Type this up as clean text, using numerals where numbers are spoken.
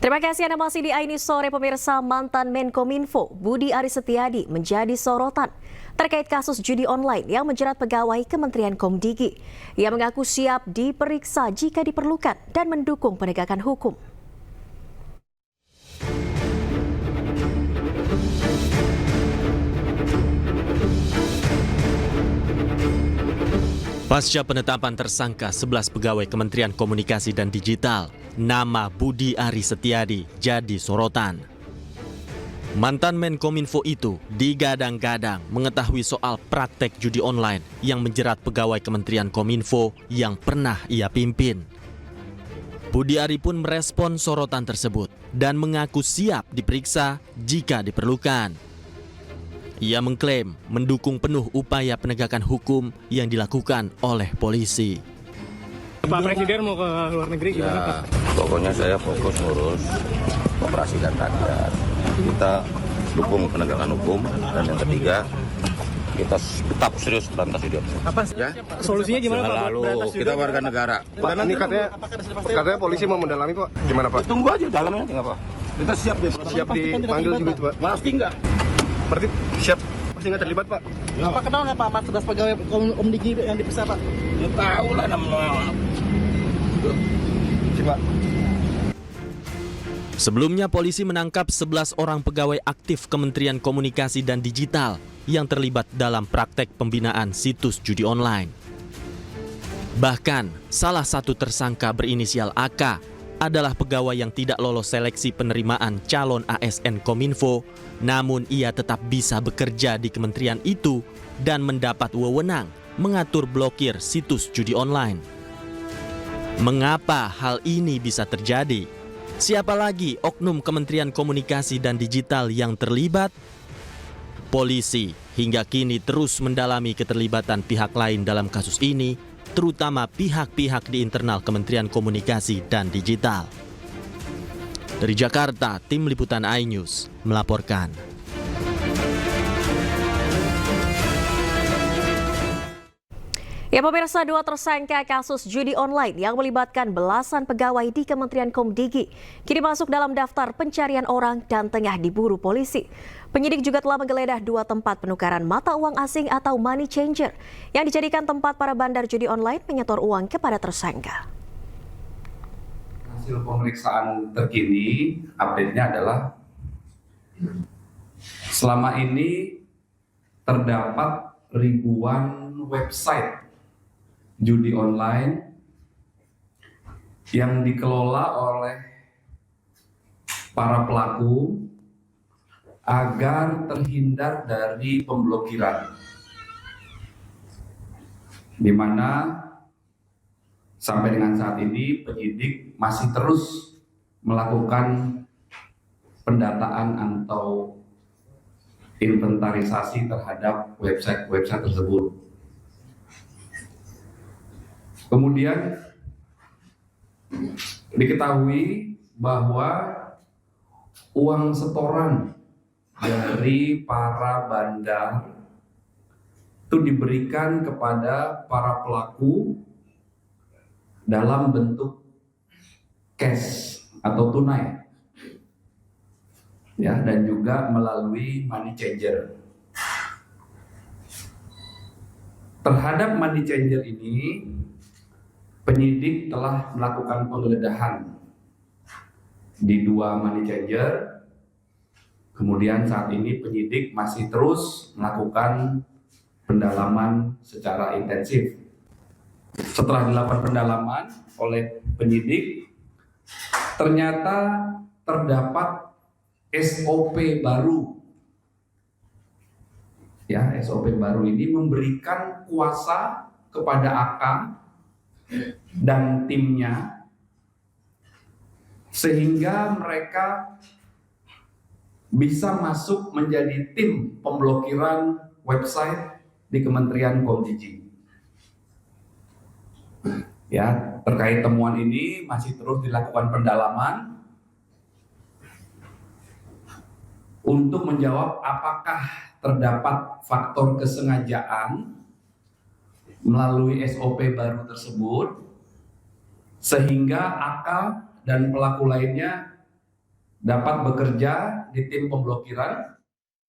Terima kasih Anda masih di Aini Sore pemirsa. Mantan Menkominfo Budi Aris Setiadi menjadi sorotan terkait kasus judi online yang menjerat pegawai Kementerian Komdigi. Ia mengaku siap diperiksa jika diperlukan dan mendukung penegakan hukum. Pasca penetapan tersangka 11 pegawai Kementerian Komunikasi dan Digital, nama Budi Aris Setiadi jadi sorotan. Mantan Menkominfo itu digadang-gadang mengetahui soal praktek judi online yang menjerat pegawai Kementerian Kominfo yang pernah ia pimpin. Budi Ari pun merespon sorotan tersebut dan mengaku siap diperiksa jika diperlukan. Ia mengklaim mendukung penuh upaya penegakan hukum yang dilakukan oleh polisi. Pak Presiden mau ke luar negeri gimana Pak? Pokoknya saya fokus ngurus operasi dan rakyat. Kita dukung penegakan hukum, dan yang ketiga kita tetap serius berantas judi online. Apa ya? Solusinya gimana Pak? Lalu kita warga negara. Pak, ini katanya polisi mau mendalami Pak. Gimana Pak? Tunggu aja dalamnya nggak apa. Kita siap dipanggil juga Pak. Pasti nggak? Berarti siap pasti nggak terlibat Pak? Pak kenal nggak Pak 11 pegawai Komdigi yang diperiksa Pak? Ya tahu lah namanya. Pak. Sebelumnya polisi menangkap 11 orang pegawai aktif Kementerian Komunikasi dan Digital yang terlibat dalam praktek pembinaan situs judi online. Bahkan salah satu tersangka berinisial AK adalah pegawai yang tidak lolos seleksi penerimaan calon ASN Kominfo, namun ia tetap bisa bekerja di kementerian itu dan mendapat wewenang mengatur blokir situs judi online. Mengapa hal ini bisa terjadi? Siapa lagi oknum Kementerian Komunikasi dan Digital yang terlibat? Polisi hingga kini terus mendalami keterlibatan pihak lain dalam kasus ini, terutama pihak-pihak di internal Kementerian Komunikasi dan Digital. Dari Jakarta, tim liputan iNews melaporkan. Ya pemirsa, dua tersangka kasus judi online yang melibatkan belasan pegawai di Kementerian Komdigi kini masuk dalam daftar pencarian orang dan tengah diburu polisi. Penyidik juga telah menggeledah dua tempat penukaran mata uang asing atau money changer yang dijadikan tempat para bandar judi online menyetor uang kepada tersangka. Hasil pemeriksaan terkini, update-nya adalah selama ini terdapat ribuan website judi online yang dikelola oleh para pelaku agar terhindar dari pemblokiran, di mana sampai dengan saat ini penyidik masih terus melakukan pendataan atau inventarisasi terhadap website-website tersebut. Kemudian diketahui bahwa uang setoran dari para bandar itu diberikan kepada para pelaku dalam bentuk cash atau tunai, ya, dan juga melalui money changer. Terhadap money changer ini, penyidik telah melakukan penggeledahan di dua money changer. Kemudian saat ini penyidik masih terus melakukan pendalaman secara intensif. Setelah dilakukan pendalaman oleh penyidik, ternyata terdapat SOP baru. Ya, SOP baru ini memberikan kuasa kepada AK dan timnya sehingga mereka bisa masuk menjadi tim pemblokiran website di Kementerian Komdigi. Ya, terkait temuan ini masih terus dilakukan pendalaman untuk menjawab apakah terdapat faktor kesengajaan melalui SOP baru tersebut sehingga AK dan pelaku lainnya dapat bekerja di tim pemblokiran